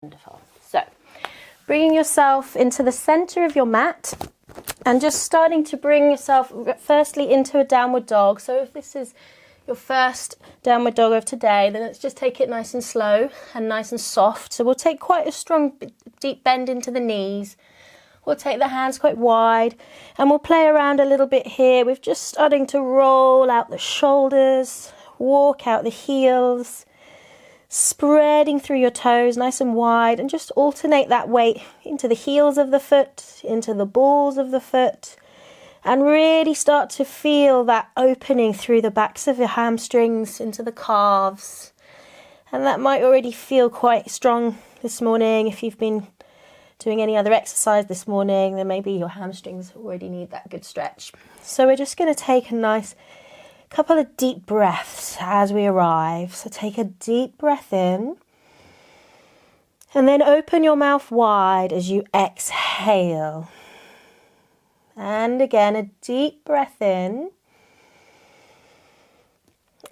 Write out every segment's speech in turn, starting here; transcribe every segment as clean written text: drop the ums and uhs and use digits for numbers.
Wonderful. So, bringing yourself into the center of your mat and just starting to bring yourself firstly into a downward dog. So if this is your first downward dog of today, then let's just take it nice and slow and nice and soft. So we'll take quite a strong deep bend into the knees. We'll take the hands quite wide and we'll play around a little bit here. We're just starting to roll out the shoulders, walk out the heels, spreading through your toes nice and wide, and just alternate that weight into the heels of the foot, into the balls of the foot, and really start to feel that opening through the backs of your hamstrings into the calves. And that might already feel quite strong this morning. If you've been doing any other exercise this morning, then maybe your hamstrings already need that good stretch. So we're just going to take a nice couple of deep breaths as we arrive. So take a deep breath in and then open your mouth wide as you exhale. And again, a deep breath in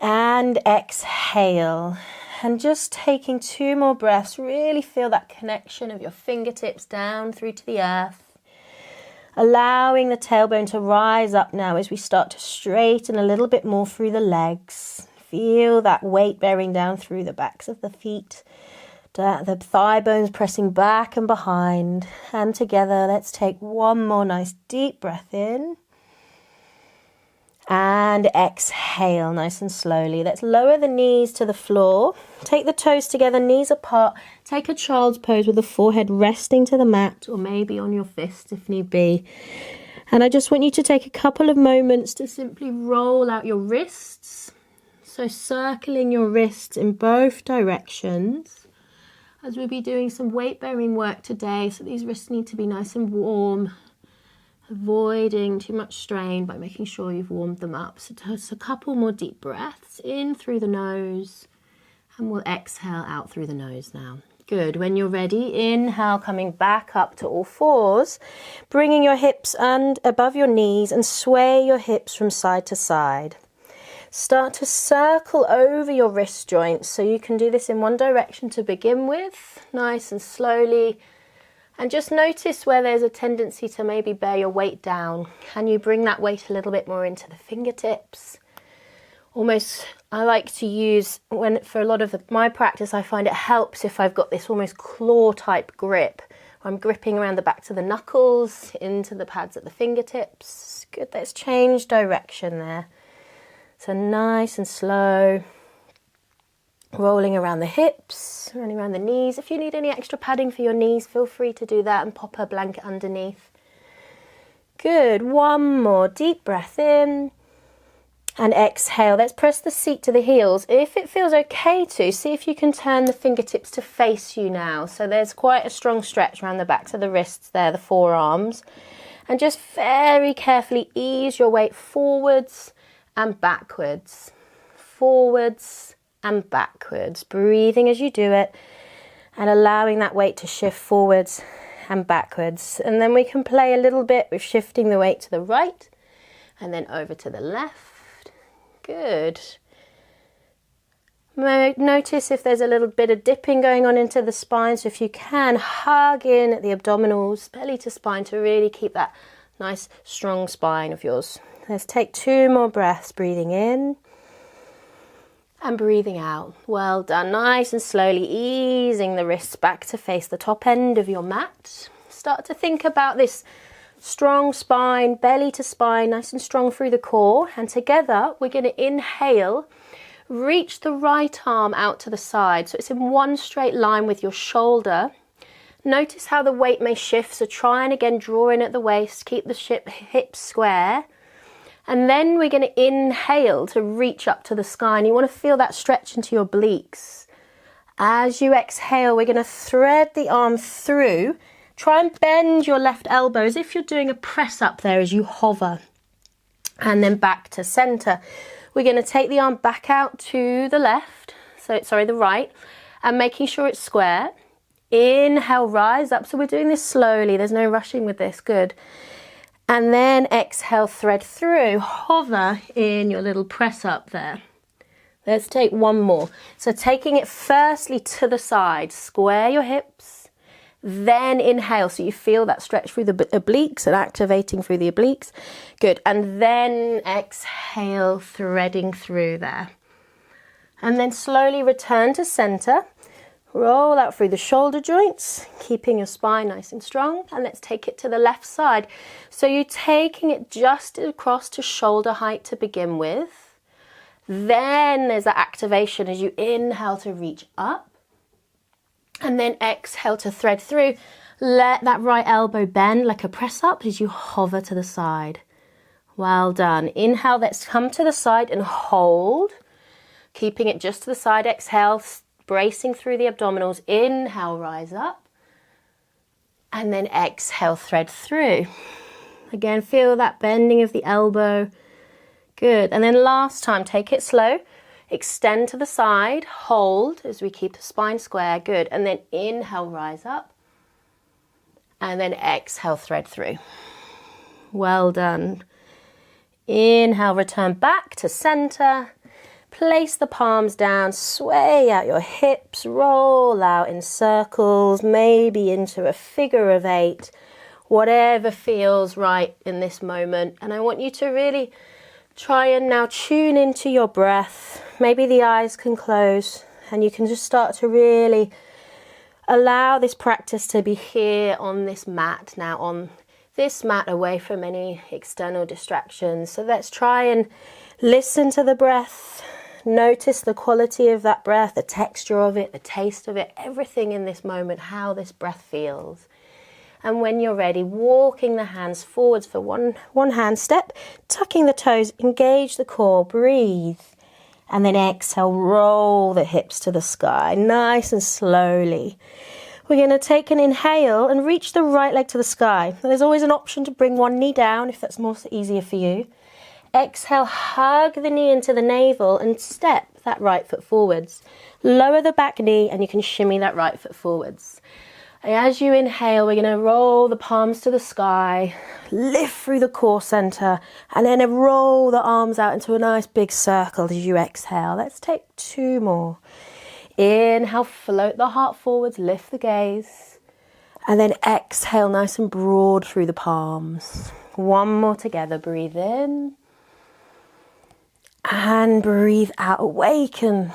and exhale. And just taking 2 more breaths, really feel that connection of your fingertips down through to the earth. Allowing the tailbone to rise up now as we start to straighten a little bit more through the legs. Feel that weight bearing down through the backs of the feet. The thigh bones pressing back and behind. And together, let's take 1 more nice deep breath in. And exhale nice and slowly. Let's lower the knees to the floor. Take the toes together, knees apart. Take a child's pose with the forehead resting to the mat or maybe on your fist if need be. And I just want you to take a couple of moments to simply roll out your wrists. So circling your wrists in both directions as we'll be doing some weight bearing work today. So these wrists need to be nice and warm. Avoiding too much strain by making sure you've warmed them up. So just a couple more deep breaths in through the nose and we'll exhale out through the nose now. Good. When you're ready, inhale, coming back up to all fours, bringing your hips and above your knees and sway your hips from side to side. Start to circle over your wrist joints. So you can do this in one direction to begin with, nice and slowly. And just notice where there's a tendency to maybe bear your weight down. Can you bring that weight a little bit more into the fingertips? Almost, I like to use, for a lot of my practice, I find it helps if I've got this almost claw type grip. I'm gripping around the backs of the knuckles, into the pads at the fingertips. Good, let's change direction there. So nice and slow. Rolling around the hips, running around the knees. If you need any extra padding for your knees, feel free to do that and pop a blanket underneath. Good. 1 more deep breath in and exhale. Let's press the seat to the heels. If it feels okay to, see if you can turn the fingertips to face you now. So there's quite a strong stretch around the backs of the wrists there, the forearms. And just very carefully ease your weight forwards and backwards. Forwards and backwards, breathing as you do it and allowing that weight to shift forwards and backwards. And then we can play a little bit with shifting the weight to the right and then over to the left. Good. Notice if there's a little bit of dipping going on into the spine. So if you can, hug in at the abdominals, belly to spine, to really keep that nice strong spine of yours. Let's take 2 more breaths, breathing in and breathing out. Well done. Nice and slowly easing the wrists back to face the top end of your mat. Start to think about this strong spine, belly to spine, nice and strong through the core. And together we're going to inhale, reach the right arm out to the side. So it's in one straight line with your shoulder. Notice how the weight may shift. So try and again draw in at the waist, keep the hips square. And then we're going to inhale to reach up to the sky. And you want to feel that stretch into your obliques. As you exhale, we're going to thread the arm through. Try and bend your left elbow as if you're doing a press up there as you hover. And then back to center. We're going to take the arm back out to the left. The right. And making sure it's square. Inhale, rise up. So we're doing this slowly. There's no rushing with this. Good. And then exhale, thread through, hover in your little press up there. Let's take one more. So taking it firstly to the side, square your hips, then inhale. So you feel that stretch through the obliques and activating through the obliques. Good. And then exhale, threading through there. And then slowly return to center. Roll out through the shoulder joints, keeping your spine nice and strong. And let's take it to the left side. So you're taking it just across to shoulder height to begin with. Then there's that activation as you inhale to reach up. And then exhale to thread through. Let that right elbow bend like a press up as you hover to the side. Well done. Inhale, let's come to the side and hold. Keeping it just to the side. Exhale, bracing through the abdominals. Inhale, rise up. And then exhale, thread through. Again, feel that bending of the elbow. Good. And then last time, take it slow. Extend to the side. Hold as we keep the spine square. Good. And then inhale, rise up. And then exhale, thread through. Well done. Inhale, return back to center. Place the palms down. Sway out your hips. Roll out in circles. Maybe into a figure of 8. Whatever feels right in this moment. And I want you to really try and now tune into your breath. Maybe the eyes can close and you can just start to really allow this practice to be here on this mat, now on this mat away from any external distractions. So let's try and listen to the breath. Notice the quality of that breath, the texture of it, the taste of it, everything in this moment, how this breath feels. And when you're ready, walking the hands forwards for one hand step, tucking the toes, engage the core, breathe. And then exhale, roll the hips to the sky, nice and slowly. We're going to take an inhale and reach the right leg to the sky. There's always an option to bring one knee down if that's more easier for you. Exhale, hug the knee into the navel and step that right foot forwards. Lower the back knee and you can shimmy that right foot forwards. As you inhale, we're going to roll the palms to the sky, lift through the core center, and then roll the arms out into a nice big circle as you exhale. Let's take 2 more. Inhale, float the heart forwards, lift the gaze, and then exhale nice and broad through the palms. 1 more together. Breathe in and breathe out. Awaken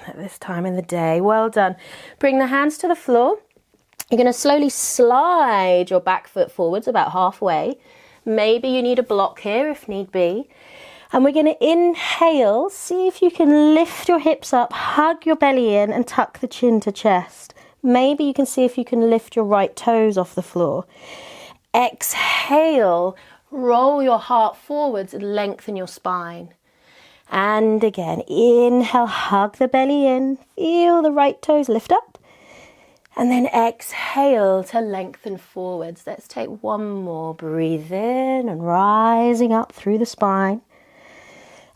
at this time in the day. Well done. Bring the hands to the floor. You're going to slowly slide your back foot forwards about halfway. Maybe you need a block here if need be. And we're going to inhale. See if you can lift your hips up, hug your belly in and tuck the chin to chest. Maybe you can see if you can lift your right toes off the floor. Exhale, roll your heart forwards and lengthen your spine. And again, inhale, hug the belly in. Feel the right toes lift up. And then exhale to lengthen forwards. Let's take 1 more. Breathe in and rising up through the spine.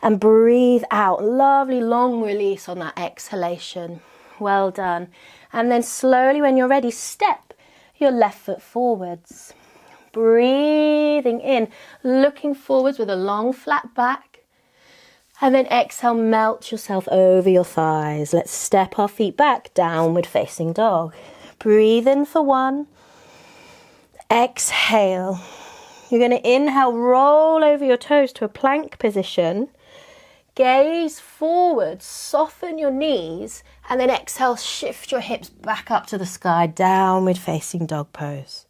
And breathe out. Lovely long release on that exhalation. Well done. And then slowly when you're ready, step your left foot forwards. Breathing in, looking forwards with a long flat back. And then exhale, melt yourself over your thighs. Let's step our feet back, downward facing dog. Breathe in for 1. Exhale. You're going to inhale, roll over your toes to a plank position. Gaze forward, soften your knees, and then exhale, shift your hips back up to the sky, downward facing dog pose.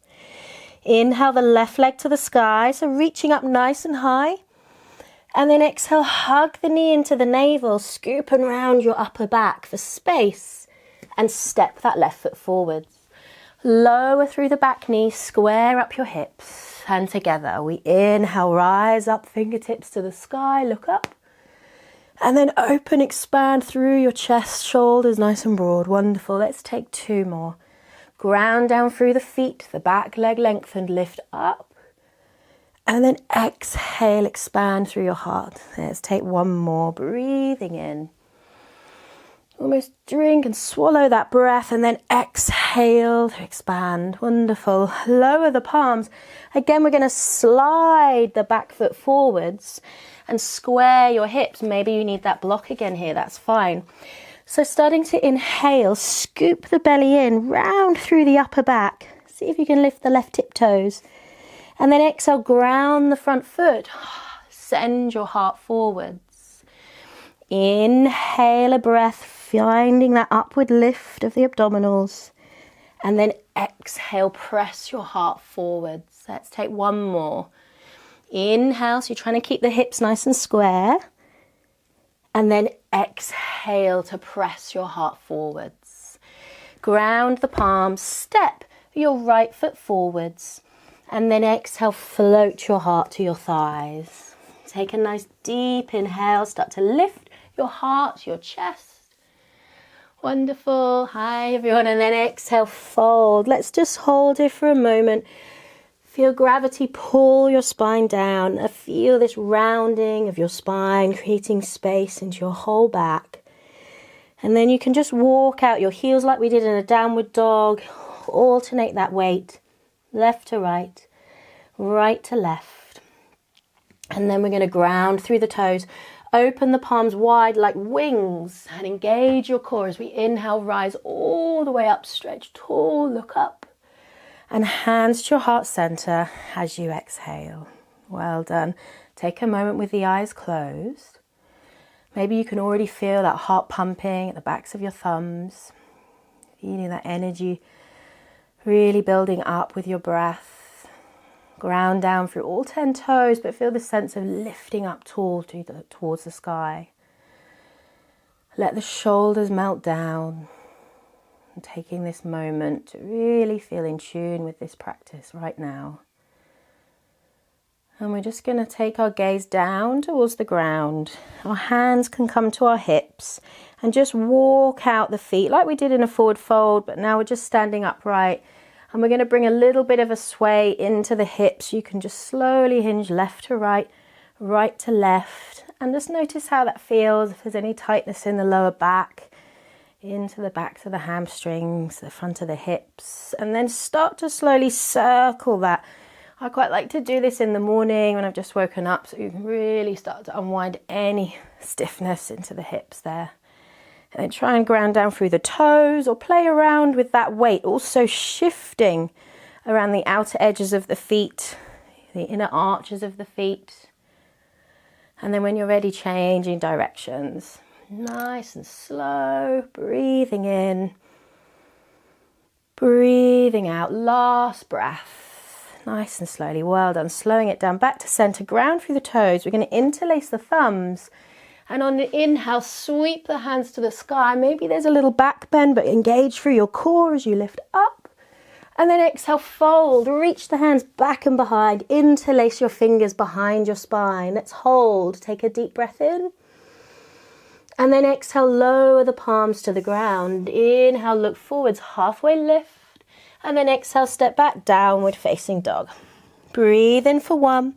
Inhale the left leg to the sky, so reaching up nice and high. And then exhale, hug the knee into the navel, scoop and round your upper back for space. And step that left foot forwards. Lower through the back knee, square up your hips. And together we inhale, rise up, fingertips to the sky, look up. And then open, expand through your chest, shoulders nice and broad. Wonderful. Let's take 2 more. Ground down through the feet, the back leg lengthened, lift up. And then exhale, expand through your heart. Let's take 1 more. Breathing in. Almost drink and swallow that breath and then exhale to expand. Wonderful. Lower the palms. Again, we're going to slide the back foot forwards and square your hips. Maybe you need that block again here, that's fine. So starting to inhale, scoop the belly in, round through the upper back. See if you can lift the left tip toes. And then exhale, ground the front foot. Send your heart forwards. Inhale a breath, finding that upward lift of the abdominals. And then exhale, press your heart forwards. Let's take one more. Inhale, so you're trying to keep the hips nice and square. And then exhale to press your heart forwards. Ground the palms, step your right foot forwards. And then exhale, float your heart to your thighs. Take a nice deep inhale, start to lift your heart, your chest. Wonderful. Hi everyone. And then exhale, fold. Let's just hold here for a moment. Feel gravity pull your spine down. Feel this rounding of your spine, creating space into your whole back. And then you can just walk out your heels like we did in a downward dog. Alternate that weight, left to right, right to left. And then we're going to ground through the toes. Open the palms wide like wings and engage your core as we inhale, rise all the way up, stretch tall, look up. And hands to your heart center as you exhale. Well done. Take a moment with the eyes closed. Maybe you can already feel that heart pumping at the backs of your thumbs. Feeling that energy really building up with your breath. Ground down through all 10 toes, but feel the sense of lifting up tall towards the sky. Let the shoulders melt down. And taking this moment to really feel in tune with this practice right now. And we're just going to take our gaze down towards the ground. Our hands can come to our hips and just walk out the feet like we did in a forward fold, but now we're just standing upright. And we're going to bring a little bit of a sway into the hips. You can just slowly hinge left to right, right to left. And just notice how that feels, if there's any tightness in the lower back. Into the backs of the hamstrings, the front of the hips, and then start to slowly circle that. I quite like to do this in the morning when I've just woken up, so you can really start to unwind any stiffness into the hips there. And then try and ground down through the toes or play around with that weight, also shifting around the outer edges of the feet, the inner arches of the feet. And then when you're ready, changing directions. Nice and slow, breathing in, breathing out, last breath, nice and slowly, well done, slowing it down, back to center, ground through the toes. We're going to interlace the thumbs, and on the inhale, sweep the hands to the sky. Maybe there's a little back bend, but engage through your core as you lift up, and then exhale, fold, reach the hands back and behind, interlace your fingers behind your spine. Let's hold, take a deep breath in. And then exhale, lower the palms to the ground. Inhale, look forwards, halfway lift. And then exhale, step back, downward facing dog. Breathe in for one.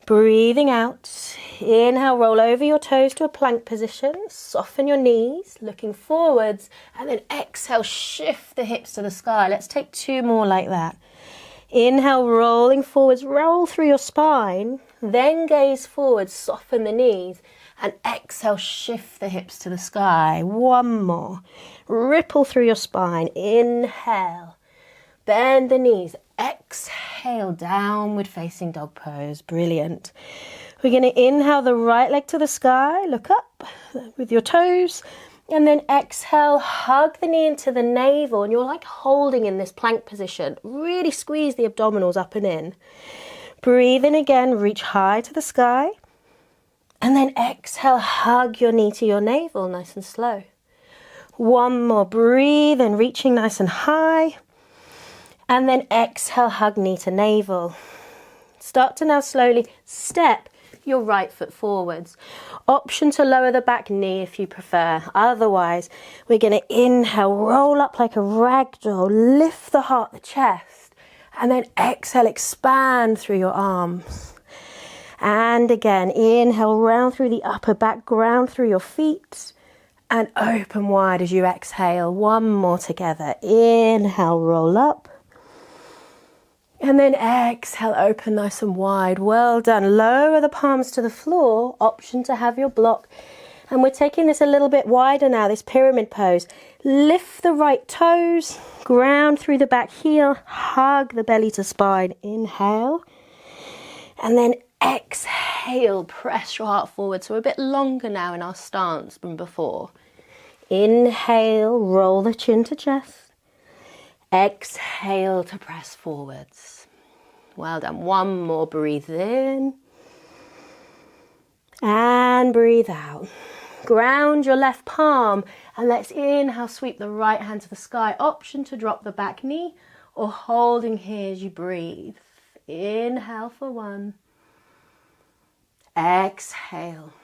Breathing out. Inhale, roll over your toes to a plank position. Soften your knees, looking forwards. And then exhale, shift the hips to the sky. Let's take two more like that. Inhale, rolling forwards, roll through your spine. Then gaze forwards, soften the knees. And exhale, shift the hips to the sky. One more. Ripple through your spine. Inhale. Bend the knees. Exhale, downward facing dog pose. Brilliant. We're going to inhale the right leg to the sky. Look up with your toes. And then exhale, hug the knee into the navel. And you're like holding in this plank position. Really squeeze the abdominals up and in. Breathe in again. Reach high to the sky. And then exhale, hug your knee to your navel, nice and slow. One more, breathe in, reaching nice and high. And then exhale, hug knee to navel. Start to now slowly step your right foot forwards. Option to lower the back knee if you prefer. Otherwise, we're going to inhale, roll up like a ragdoll, lift the heart, the chest. And then exhale, expand through your arms. And again, inhale, round through the upper back, ground through your feet, and open wide as you exhale. One more together. Inhale, roll up. And then exhale, open nice and wide. Well done. Lower the palms to the floor. Option to have your block. And we're taking this a little bit wider now, this pyramid pose. Lift the right toes, ground through the back heel, hug the belly to spine. Inhale. And then exhale, press your heart forward. So we're a bit longer now in our stance than before. Inhale, roll the chin to chest. Exhale to press forwards. Well done. One more. Breathe in. And breathe out. Ground your left palm. And let's inhale, sweep the right hand to the sky. Option to drop the back knee or holding here as you breathe. Inhale for 1. Exhale.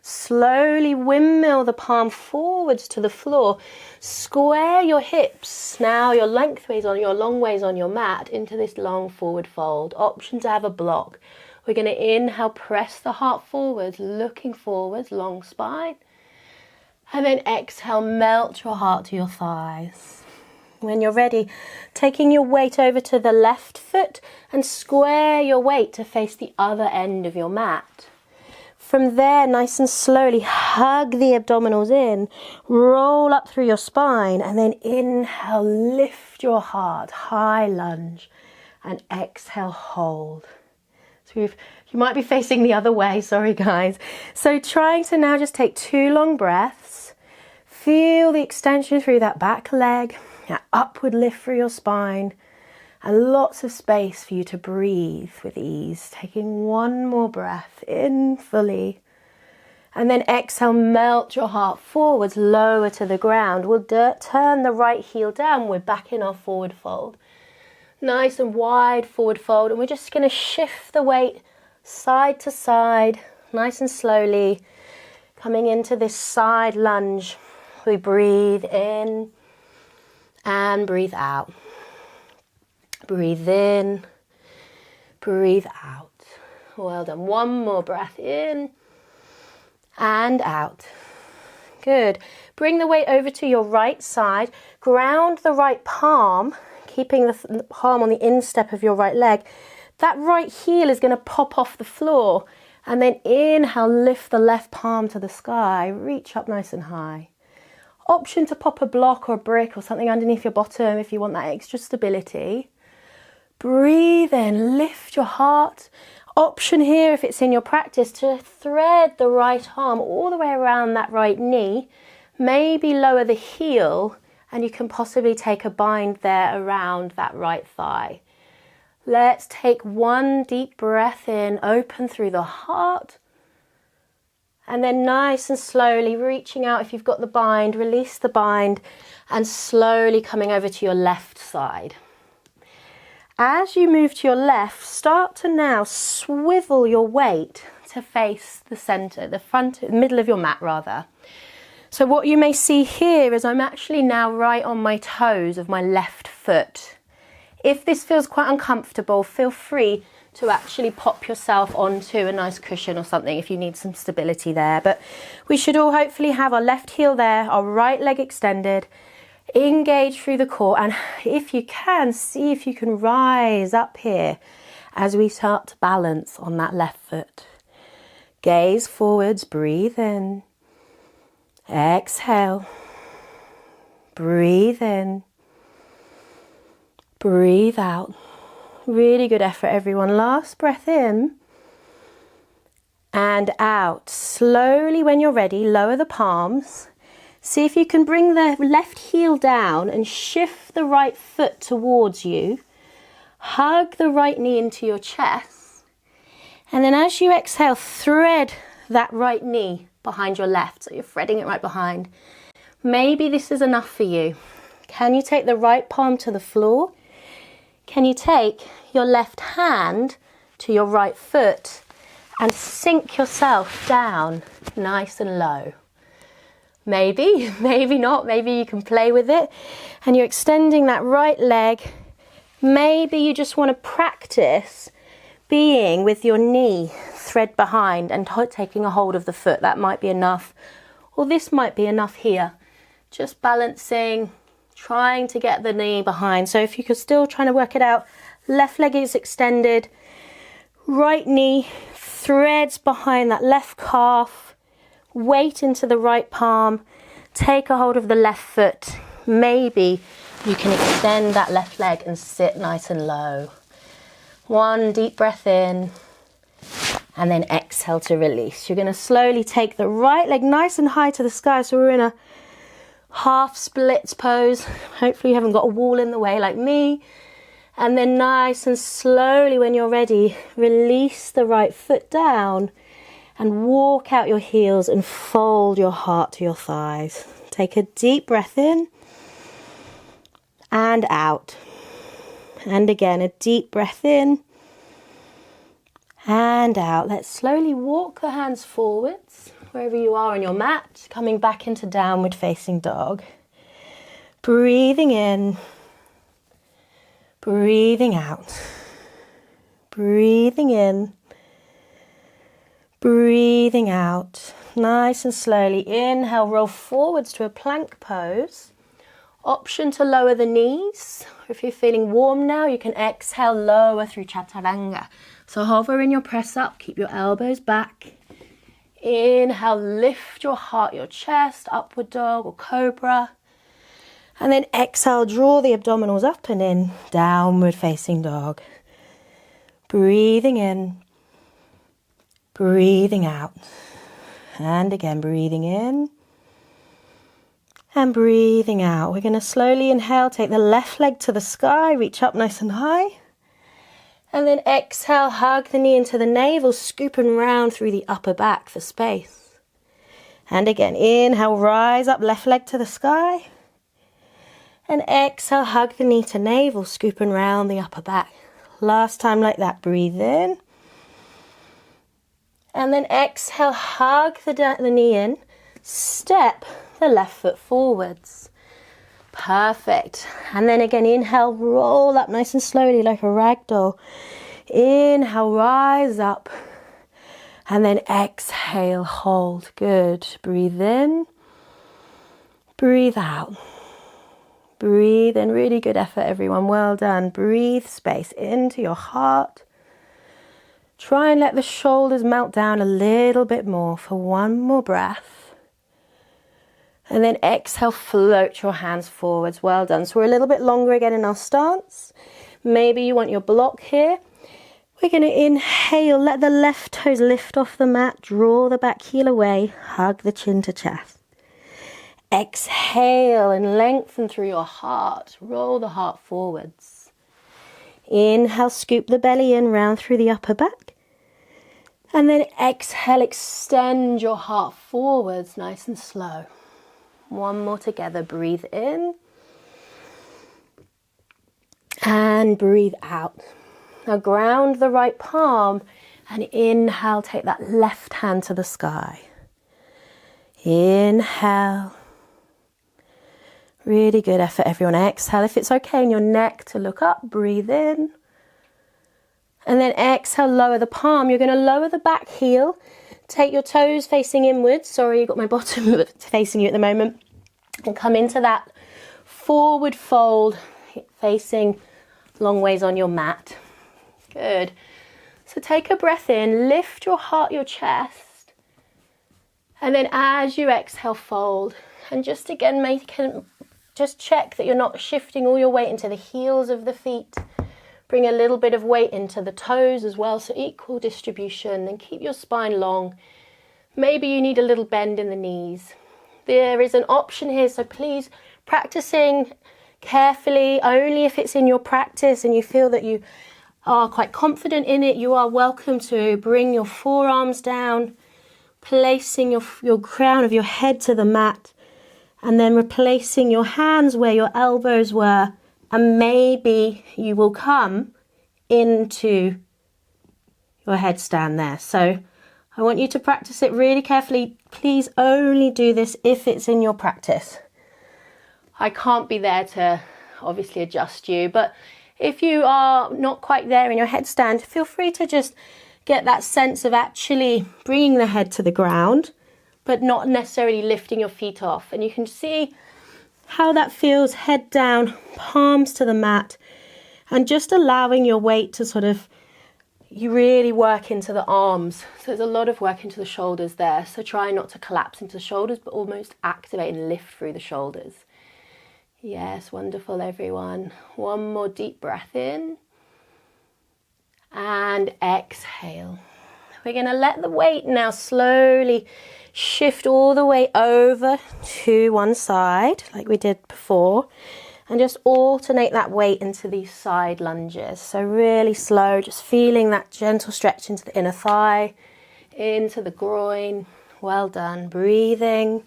Slowly windmill the palm forwards to the floor. Square your hips. Now your lengthways on your long ways on your mat into this long forward fold. Option to have a block. We're going to inhale, press the heart forwards, looking forwards, long spine. And then exhale, melt your heart to your thighs. When you're ready, taking your weight over to the left foot and square your weight to face the other end of your mat. From there, nice and slowly, hug the abdominals in, roll up through your spine, and then inhale, lift your heart, high lunge, and exhale, hold. So you might be facing the other way, sorry guys. So trying to now just take 2 long breaths, feel the extension through that back leg, that upward lift through your spine, and lots of space for you to breathe with ease. Taking 1 more breath in fully. And then exhale, melt your heart forwards, lower to the ground. We'll turn the right heel down. We're back in our forward fold. Nice and wide forward fold. And we're just going to shift the weight side to side, nice and slowly. Coming into this side lunge. We breathe in and breathe out. Breathe in, breathe out. Well done. 1 more breath in and out. Good. Bring the weight over to your right side. Ground the right palm, keeping the palm on the instep of your right leg. That right heel is going to pop off the floor. And then inhale, lift the left palm to the sky. Reach up nice and high. Option to pop a block or a brick or something underneath your bottom if you want that extra stability. Breathe in, lift your heart. Option here, if it's in your practice, to thread the right arm all the way around that right knee. Maybe lower the heel, and you can possibly take a bind there around that right thigh. Let's take 1 deep breath in, open through the heart. And then nice and slowly reaching out. If you've got the bind, release the bind, and slowly coming over to your left side. As you move to your left, start to now swivel your weight to face the center, the front, middle of your mat rather. So what you may see here is I'm actually now right on my toes of my left foot. If this feels quite uncomfortable, feel free to actually pop yourself onto a nice cushion or something if you need some stability there. But we should all hopefully have our left heel there, our right leg extended, engage through the core, and if you can, see if you can rise up here as we start to balance on that left foot. Gaze forwards, breathe in, exhale, breathe in, breathe out. Really good effort, everyone. Last breath in and out. Slowly, when you're ready, lower the palms. See if you can bring the left heel down and shift the right foot towards you. Hug the right knee into your chest. And then as you exhale, thread that right knee behind your left. So you're threading it right behind. Maybe this is enough for you. Can you take the right palm to the floor? Can you take your left hand to your right foot and sink yourself down nice and low? Maybe, maybe not. Maybe you can play with it. And you're extending that right leg. Maybe you just want to practice being with your knee thread behind and taking a hold of the foot. That might be enough. Or this might be enough here. Just balancing, trying to get the knee behind. So if you're still trying to work it out, left leg is extended, right knee threads behind that left calf, weight into the right palm, take a hold of the left foot. Maybe you can extend that left leg and sit nice and low. One deep breath in, and then exhale to release. You're going to slowly take the right leg nice and high to the sky. So we're in a half splits pose. Hopefully you haven't got a wall in the way like me. And then nice and slowly, when you're ready, release the right foot down and walk out your heels and fold your heart to your thighs. Take a deep breath in and out. And again, a deep breath in and out. Let's slowly walk the hands forwards, wherever you are on your mat, coming back into downward facing dog. Breathing in, breathing out, breathing in, breathing out. Nice and slowly. Inhale, roll forwards to a plank pose. Option to lower the knees. If you're feeling warm now, you can exhale, lower through chaturanga. So hover in your press up, keep your elbows back. Inhale, lift your heart, your chest, upward dog or cobra. And then exhale, draw the abdominals up and in, downward facing dog. Breathing in, breathing out. And again, breathing in and breathing out. We're going to slowly inhale, take the left leg to the sky, reach up nice and high. And then exhale, hug the knee into the navel, scooping round through the upper back for space. And again, inhale, rise up, left leg to the sky. And exhale, hug the knee to navel, scooping round the upper back. Last time like that, breathe in. And then exhale, hug the knee in, step the left foot forwards. Perfect. And then again, inhale, roll up nice and slowly like a ragdoll. Inhale, rise up. And then exhale, hold. Good. Breathe in. Breathe out. Breathe in. Really good effort, everyone. Well done. Breathe space into your heart. Try and let the shoulders melt down a little bit more for one more breath. And then exhale, float your hands forwards. Well done. So we're a little bit longer again in our stance. Maybe you want your block here. We're going to inhale, let the left toes lift off the mat, draw the back heel away, hug the chin to chest. Exhale and lengthen through your heart. Roll the heart forwards. Inhale, scoop the belly in, round through the upper back. And then exhale, extend your heart forwards, nice and slow. One more together. Breathe in. And breathe out. Now ground the right palm and inhale, take that left hand to the sky. Inhale. Really good effort, everyone. Exhale, if it's okay in your neck to look up, breathe in. And then exhale, lower the palm. You're going to lower the back heel. Take your toes facing inwards. Sorry, you've got my bottom facing you at the moment. And come into that forward fold, facing long ways on your mat. Good. So take a breath in, lift your heart, your chest. And then as you exhale, fold. And just again, just check that you're not shifting all your weight into the heels of the feet. Bring a little bit of weight into the toes as well, so equal distribution, and keep your spine long. Maybe you need a little bend in the knees. There is an option here, so please, practicing carefully, only if it's in your practice and you feel that you are quite confident in it, you are welcome to bring your forearms down, placing your crown of your head to the mat, and then replacing your hands where your elbows were. And maybe you will come into your headstand there. So I want you to practice it really carefully. Please only do this if it's in your practice. I can't be there to obviously adjust you, but if you are not quite there in your headstand, feel free to just get that sense of actually bringing the head to the ground, but not necessarily lifting your feet off. And you can see how that feels, head down, palms to the mat, and just allowing your weight to sort of, you really work into the arms. So there's a lot of work into the shoulders there. So try not to collapse into the shoulders, but almost activate and lift through the shoulders. Yes, wonderful, everyone. One more deep breath in. And exhale. We're going to let the weight now slowly shift all the way over to one side, like we did before, and just alternate that weight into these side lunges. So really slow, just feeling that gentle stretch into the inner thigh, into the groin. Well done. Breathing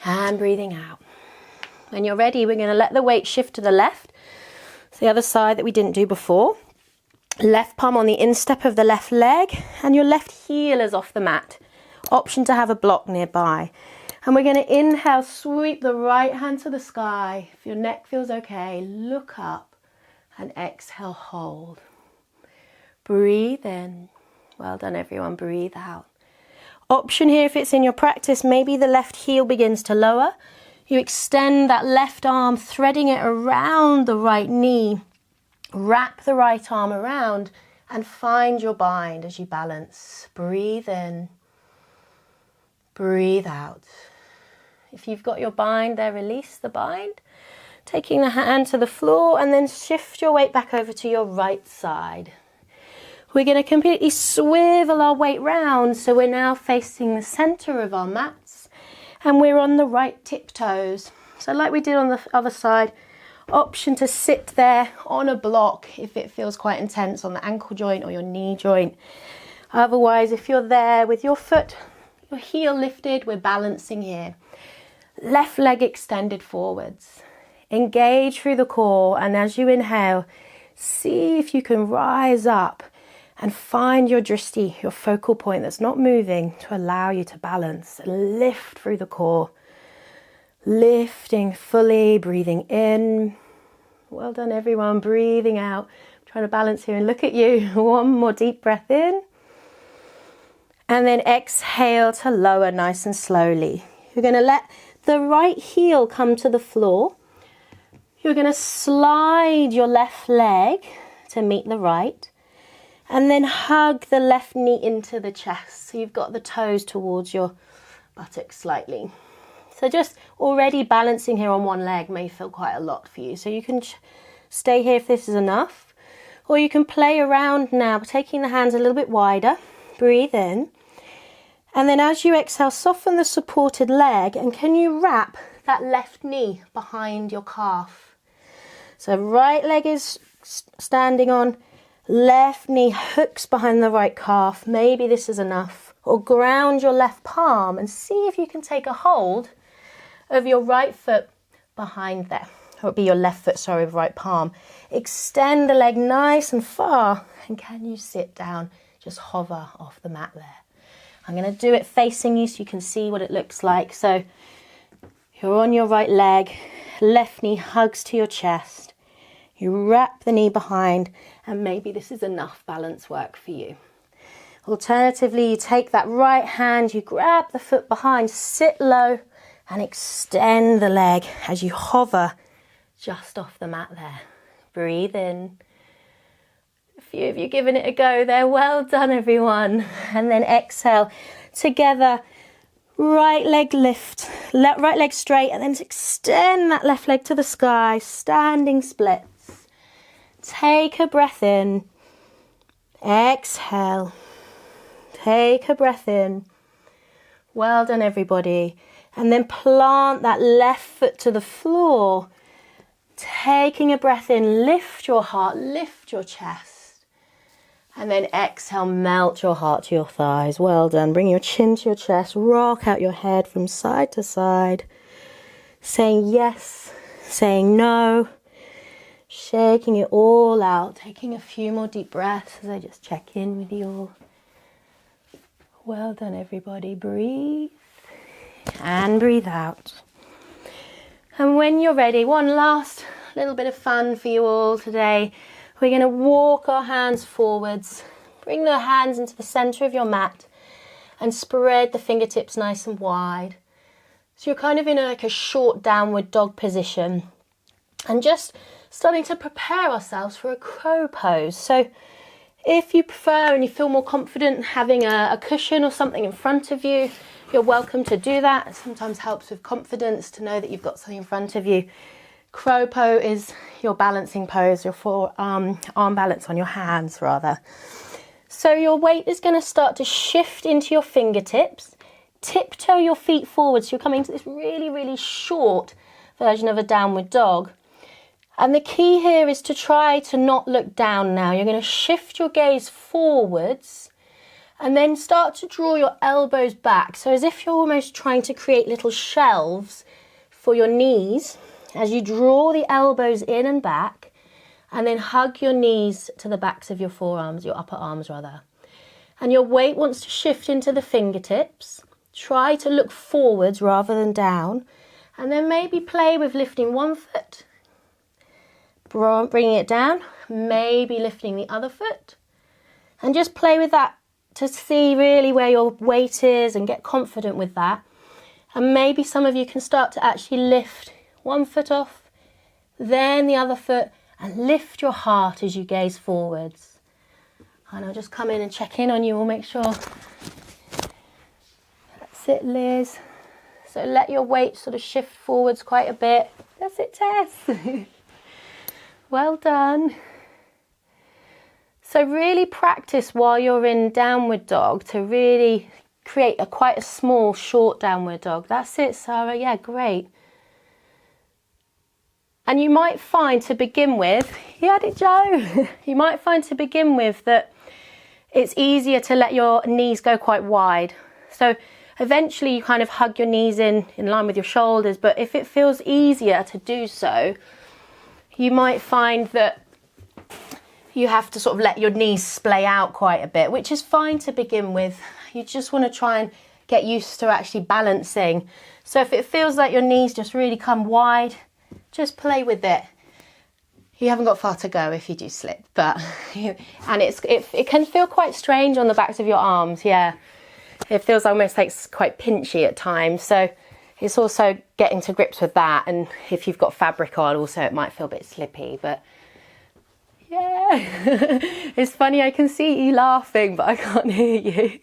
and breathing out. When you're ready, we're going to let the weight shift to the left. It's the other side that we didn't do before. Left palm on the instep of the left leg, and your left heel is off the mat. Option to have a block nearby. And we're going to inhale, sweep the right hand to the sky. If your neck feels okay, look up, and exhale, hold. Breathe in. Well done, everyone. Breathe out. Option here, if it's in your practice, maybe the left heel begins to lower. You extend that left arm, threading it around the right knee. Wrap the right arm around and find your bind as you balance. Breathe in. Breathe out. If you've got your bind there, release the bind. Taking the hand to the floor and then shift your weight back over to your right side. We're going to completely swivel our weight round, so we're now facing the center of our mats and we're on the right tiptoes. So like we did on the other side, option to sit there on a block if it feels quite intense on the ankle joint or your knee joint. Otherwise, if you're there with your foot, your heel lifted, we're balancing here. Left leg extended forwards. Engage through the core, and as you inhale, see if you can rise up and find your drishti, your focal point that's not moving, to allow you to balance and lift through the core. Lifting fully, breathing in. Well done, everyone. Breathing out. I'm trying to balance here and look at you. One more deep breath in. And then exhale to lower nice and slowly. You're going to let the right heel come to the floor. You're going to slide your left leg to meet the right. And then hug the left knee into the chest. So you've got the toes towards your buttocks slightly. So just already balancing here on one leg may feel quite a lot for you. So you can stay here if this is enough. Or you can play around now, taking the hands a little bit wider. Breathe in. And then as you exhale, soften the supported leg. And can you wrap that left knee behind your calf? So right leg is standing on. Left knee hooks behind the right calf. Maybe this is enough. Or ground your left palm and see if you can take a hold of your right foot behind there. Or it'll be your left foot, sorry, right palm. Extend the leg nice and far. And can you sit down? Just hover off the mat there. I'm going to do it facing you so you can see what it looks like. So you're on your right leg. Left knee hugs to your chest. You wrap the knee behind, and maybe this is enough balance work for you. Alternatively, you take that right hand, you grab the foot behind, sit low, and extend the leg as you hover just off the mat there. Breathe in. A few of you giving it a go there. Well done, everyone. And then exhale. Together, right leg lift, right leg straight, and then extend that left leg to the sky, standing splits. Take a breath in. Exhale. Take a breath in. Well done, everybody. And then plant that left foot to the floor. Taking a breath in, lift your heart, lift your chest. And then exhale, melt your heart to your thighs. Well done. Bring your chin to your chest. Rock out your head from side to side. Saying yes, saying no. Shaking it all out. Taking a few more deep breaths as I just check in with you all. Well done, everybody. Breathe and breathe out. And when you're ready, one last little bit of fun for you all today. We're going to walk our hands forwards. Bring the hands into the center of your mat and spread the fingertips nice and wide. So you're kind of in like a short downward dog position, and just starting to prepare ourselves for a crow pose. So if you prefer and you feel more confident having a cushion or something in front of you, you're welcome to do that. It sometimes helps with confidence to know that you've got something in front of you. Crow pose is your balancing pose, your forearm arm balance on your hands rather. So your weight is going to start to shift into your fingertips. Tiptoe your feet forward, so you're coming to this really, really short version of a downward dog. And the key here is to try to not look down now. You're going to shift your gaze forwards and then start to draw your elbows back. So as if you're almost trying to create little shelves for your knees as you draw the elbows in and back, and then hug your knees to the backs of your forearms, your upper arms rather. And your weight wants to shift into the fingertips. Try to look forwards rather than down, and then maybe play with lifting one foot, bringing it down, maybe lifting the other foot, and just play with that to see really where your weight is and get confident with that. And maybe some of you can start to actually lift one foot off, then the other foot, and lift your heart as you gaze forwards. And I'll just come in and check in on you. We'll make sure. That's it, Liz. So let your weight sort of shift forwards quite a bit. That's it, Tess. Well done. So really practice while you're in downward dog to really create quite a small, short downward dog. That's it, Sarah. Yeah, great. And you might find to begin with, you had it, Joe. You might find to begin with that it's easier to let your knees go quite wide. So eventually you kind of hug your knees in line with your shoulders, but if it feels easier to do so, you might find that you have to sort of let your knees splay out quite a bit, which is fine to begin with. You just want to try and get used to actually balancing. So if it feels like your knees just really come wide, just play with it. You haven't got far to go if you do slip, but and it can feel quite strange on the backs of your arms. Yeah, it feels almost like it's quite pinchy at times. So it's also getting to grips with that. And if you've got fabric on, also it might feel a bit slippy. But yeah, it's funny. I can see you laughing, but I can't hear you.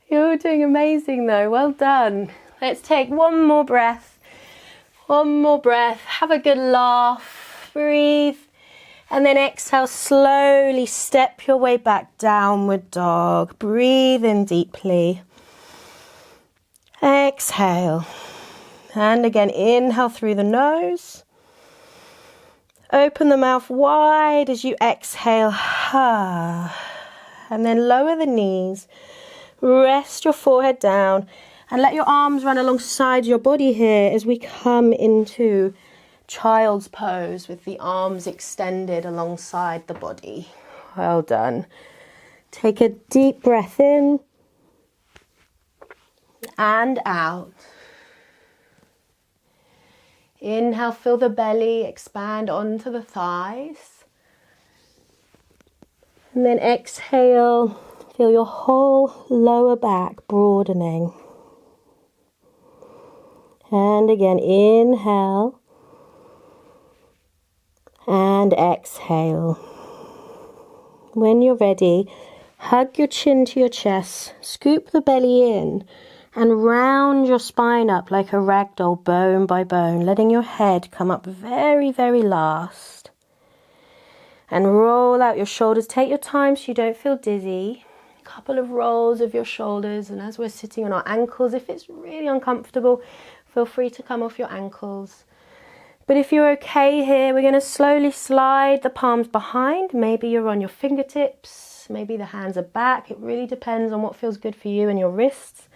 You're doing amazing though. Well done. Let's take one more breath. One more breath, have a good laugh, breathe, and then exhale, slowly step your way back, downward dog. Breathe in deeply. Exhale. And again, inhale through the nose. Open the mouth wide as you exhale. And then lower the knees. Rest your forehead down. And let your arms run alongside your body here as we come into child's pose with the arms extended alongside the body. Well done. Take a deep breath in and out. Inhale, fill the belly, expand onto the thighs. And then exhale, feel your whole lower back broadening. And again, inhale and exhale. When you're ready, hug your chin to your chest, scoop the belly in and round your spine up like a ragdoll, bone by bone, letting your head come up very, very last. And roll out your shoulders. Take your time so you don't feel dizzy. A couple of rolls of your shoulders, and as we're sitting on our ankles, if it's really uncomfortable, feel free to come off your ankles. But if you're okay here, we're going to slowly slide the palms behind. Maybe you're on your fingertips. Maybe the hands are back. It really depends on what feels good for you and your wrists.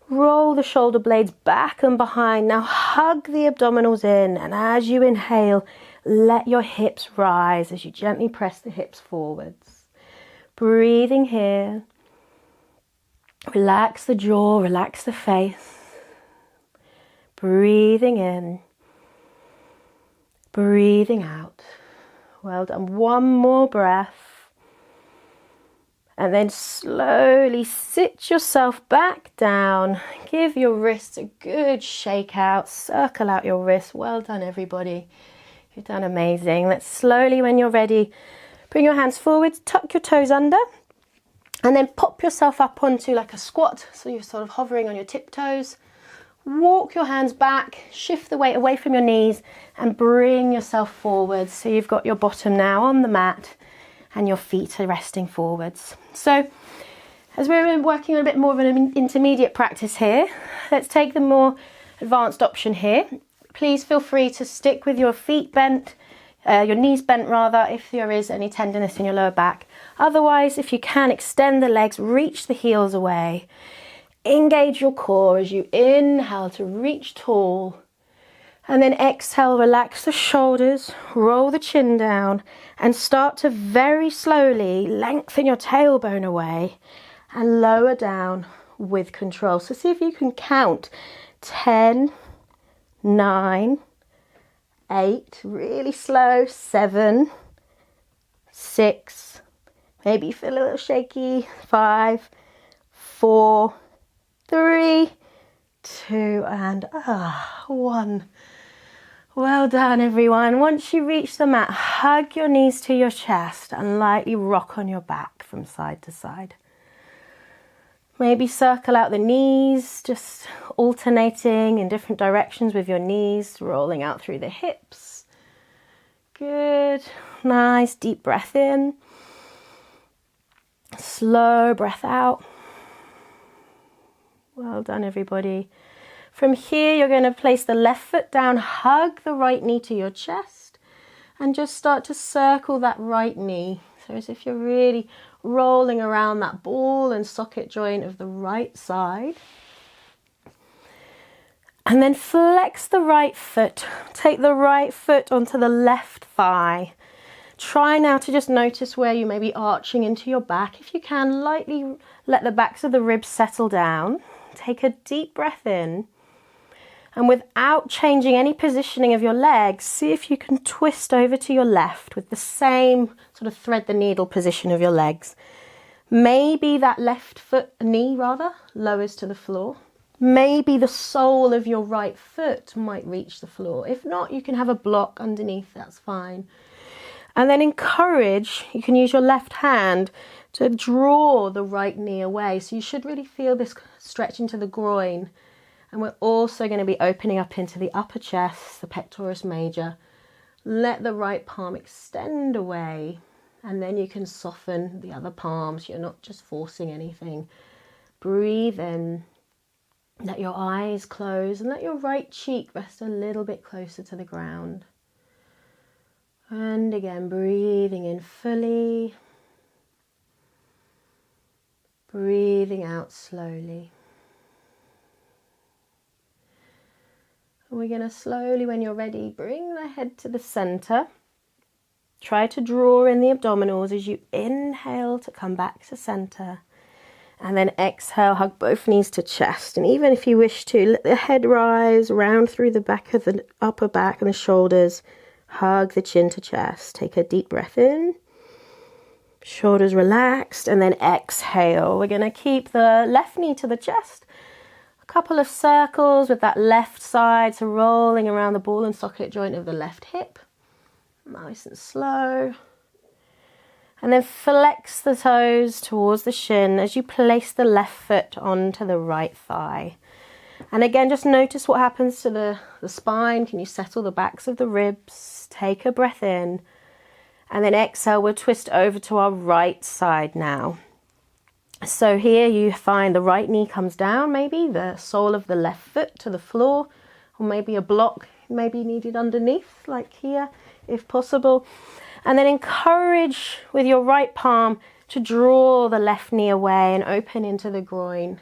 Roll the shoulder blades back and behind. Now hug the abdominals in. And as you inhale, let your hips rise as you gently press the hips forwards. Breathing here. Relax the jaw, relax the face. Breathing in, breathing out. Well done. One more breath. And then slowly sit yourself back down. Give your wrists a good shake out. Circle out your wrists. Well done, everybody. You've done amazing. Let's slowly, when you're ready, bring your hands forward, tuck your toes under, and then pop yourself up onto like a squat. So you're sort of hovering on your tiptoes. Walk your hands back, shift the weight away from your knees, and bring yourself forwards. So you've got your bottom now on the mat, and your feet are resting forwards. So as we're working on a bit more of an intermediate practice here, let's take the more advanced option here. Please feel free to stick with your feet bent, your knees bent rather, if there is any tenderness in your lower back. Otherwise, if you can, extend the legs, reach the heels away. Engage your core as you inhale to reach tall. And then exhale, relax the shoulders, roll the chin down, and start to very slowly lengthen your tailbone away and lower down with control. So see if you can count 10, 9, 8, really slow, 7, 6, maybe you feel a little shaky, 5, 4, 3, 2, and 1. Well done, everyone. Once you reach the mat, hug your knees to your chest and lightly rock on your back from side to side. Maybe circle out the knees, just alternating in different directions with your knees, rolling out through the hips. Good. Nice deep breath in. Slow breath out. Well done, everybody. From here, you're going to place the left foot down, hug the right knee to your chest, and just start to circle that right knee. So as if you're really rolling around that ball and socket joint of the right side. And then flex the right foot. Take the right foot onto the left thigh. Try now to just notice where you may be arching into your back. If you can, lightly let the backs of the ribs settle down. Take a deep breath in. And without changing any positioning of your legs, see if you can twist over to your left with the same sort of thread the needle position of your legs. Maybe that left knee lowers to the floor. Maybe the sole of your right foot might reach the floor. If not, you can have a block underneath, that's fine. And then encourage, you can use your left hand to draw the right knee away. So you should really feel this stretch into the groin. And we're also going to be opening up into the upper chest, the pectoris major. Let the right palm extend away, and then you can soften the other palms. You're not just forcing anything. Breathe in. Let your eyes close and let your right cheek rest a little bit closer to the ground. And again, breathing in fully. Breathing out slowly. We're going to slowly, when you're ready, bring the head to the center. Try to draw in the abdominals as you inhale to come back to center. And then exhale, hug both knees to chest. And even if you wish to, let the head rise round through the back of the upper back and the shoulders. Hug the chin to chest. Take a deep breath in. Shoulders relaxed. And then exhale. We're going to keep the left knee to the chest. Couple of circles with that left side, so rolling around the ball and socket joint of the left hip, nice and slow. And then flex the toes towards the shin as you place the left foot onto the right thigh. And again, just notice what happens to the spine. Can you settle the backs of the ribs? Take a breath in, and then exhale. We'll twist over to our right side now. So here you find the right knee comes down, maybe the sole of the left foot to the floor, or maybe a block may be needed underneath, like here, if possible. And then encourage with your right palm to draw the left knee away and open into the groin.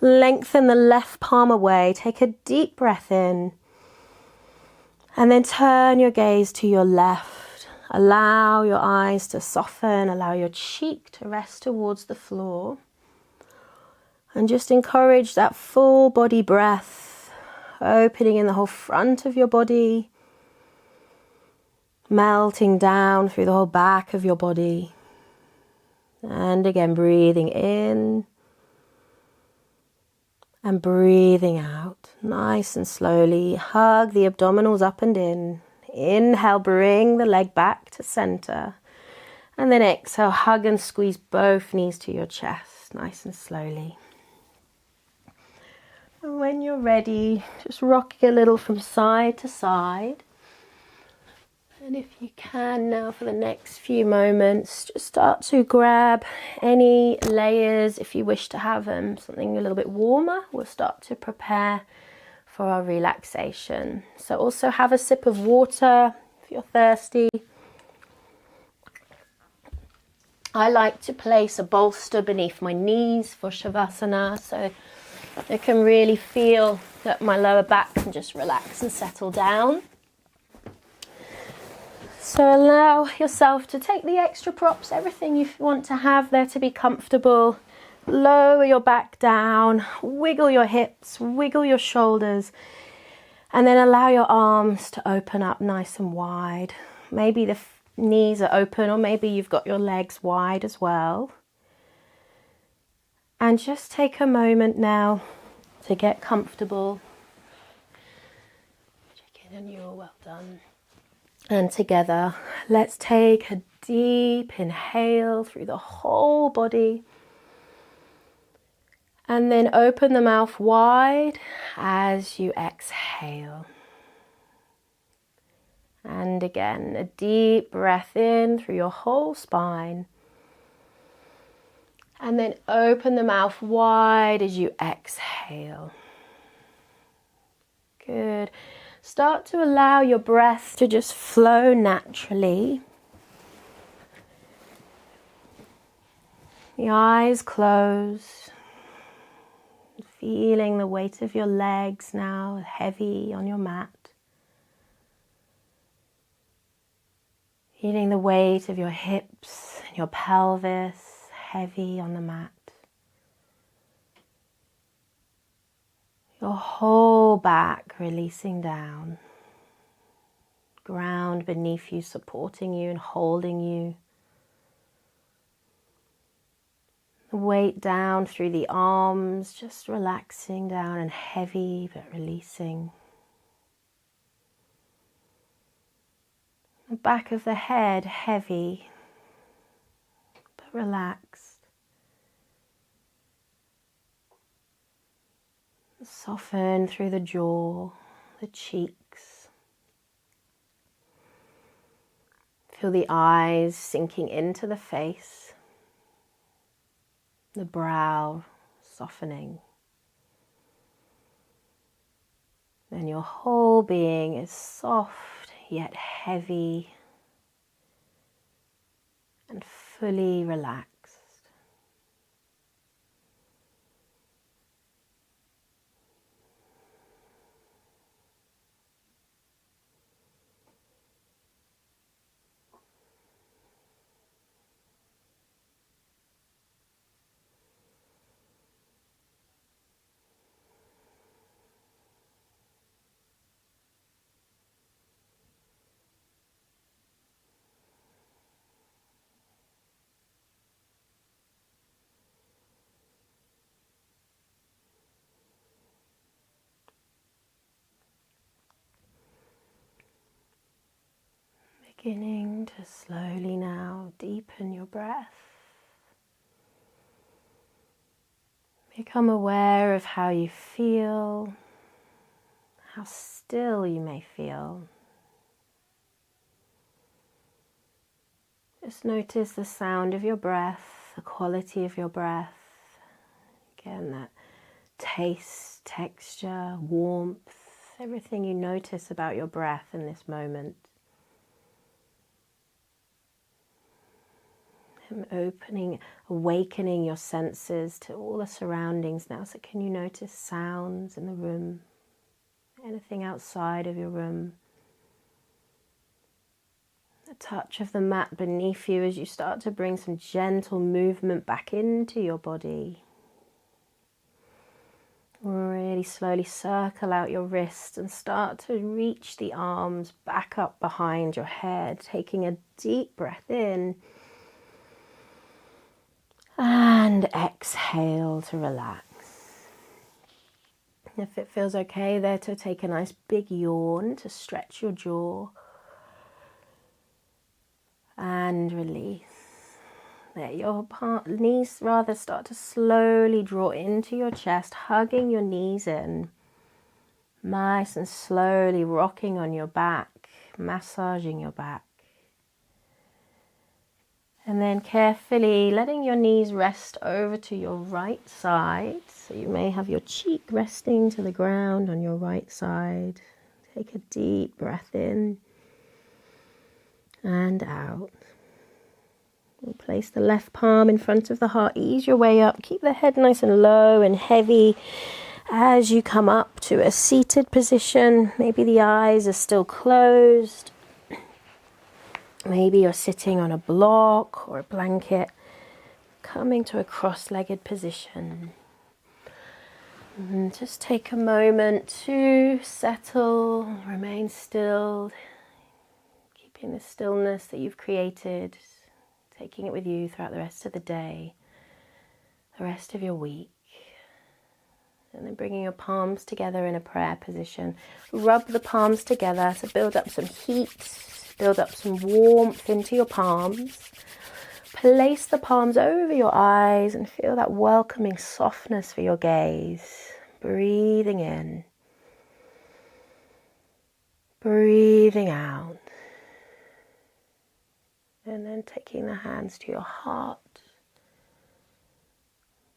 Lengthen the left palm away. Take a deep breath in. And then turn your gaze to your left. Allow your eyes to soften, allow your cheek to rest towards the floor. And just encourage that full body breath, opening in the whole front of your body, melting down through the whole back of your body. And again, breathing in and breathing out. Nice and slowly. Hug the abdominals up and in. Inhale, bring the leg back to center. And then exhale, hug and squeeze both knees to your chest, nice and slowly. And when you're ready, just rocking a little from side to side. And if you can now for the next few moments, just start to grab any layers if you wish to have them, something a little bit warmer. We'll start to prepare for our relaxation. So also have a sip of water if you're thirsty. I like to place a bolster beneath my knees for Shavasana, so I can really feel that my lower back can just relax and settle down. So allow yourself to take the extra props, everything you want to have there to be comfortable. Lower your back down, wiggle your hips, wiggle your shoulders, and then allow your arms to open up nice and wide. Maybe the knees are open, or maybe you've got your legs wide as well. And just take a moment now to get comfortable. Check in on you, well done. And together, let's take a deep inhale through the whole body. And then open the mouth wide as you exhale. And again, a deep breath in through your whole spine. And then open the mouth wide as you exhale. Good. Start to allow your breath to just flow naturally. The eyes closed. Feeling the weight of your legs now heavy on your mat. Feeling the weight of your hips and your pelvis heavy on the mat. Your whole back releasing down. Ground beneath you supporting you and holding you. The weight down through the arms, just relaxing down and heavy but releasing. The back of the head heavy but relaxed. Soften through the jaw, the cheeks. Feel the eyes sinking into the face. The brow softening. And your whole being is soft yet heavy and fully relaxed. Beginning to slowly now deepen your breath. Become aware of how you feel, how still you may feel. Just notice the sound of your breath, the quality of your breath. Again, that taste, texture, warmth, everything you notice about your breath in this moment. And awakening your senses to all the surroundings now. So can you notice sounds in the room? Anything outside of your room? The touch of the mat beneath you as you start to bring some gentle movement back into your body. Really slowly circle out your wrists and start to reach the arms back up behind your head, taking a deep breath in. And exhale to relax. If it feels okay there, to take a nice big yawn to stretch your jaw. And release. There, your knees rather start to slowly draw into your chest, hugging your knees in. Nice and slowly rocking on your back, massaging your back. And then carefully letting your knees rest over to your right side. So you may have your cheek resting to the ground on your right side. Take a deep breath in and out. We'll place the left palm in front of the heart. Ease your way up. Keep the head nice and low and heavy as you come up to a seated position. Maybe the eyes are still closed. Maybe you're sitting on a block or a blanket, coming to a cross-legged position. And just take a moment to settle, remain still, keeping the stillness that you've created, taking it with you throughout the rest of the day, the rest of your week. And then bringing your palms together in a prayer position. Rub the palms together to build up some heat. Build up some warmth into your palms. Place the palms over your eyes and feel that welcoming softness for your gaze. Breathing in. Breathing out. And then taking the hands to your heart.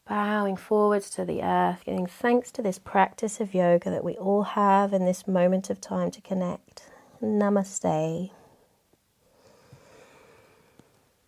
Bowing forwards to the earth, giving thanks to this practice of yoga that we all have in this moment of time to connect. Namaste.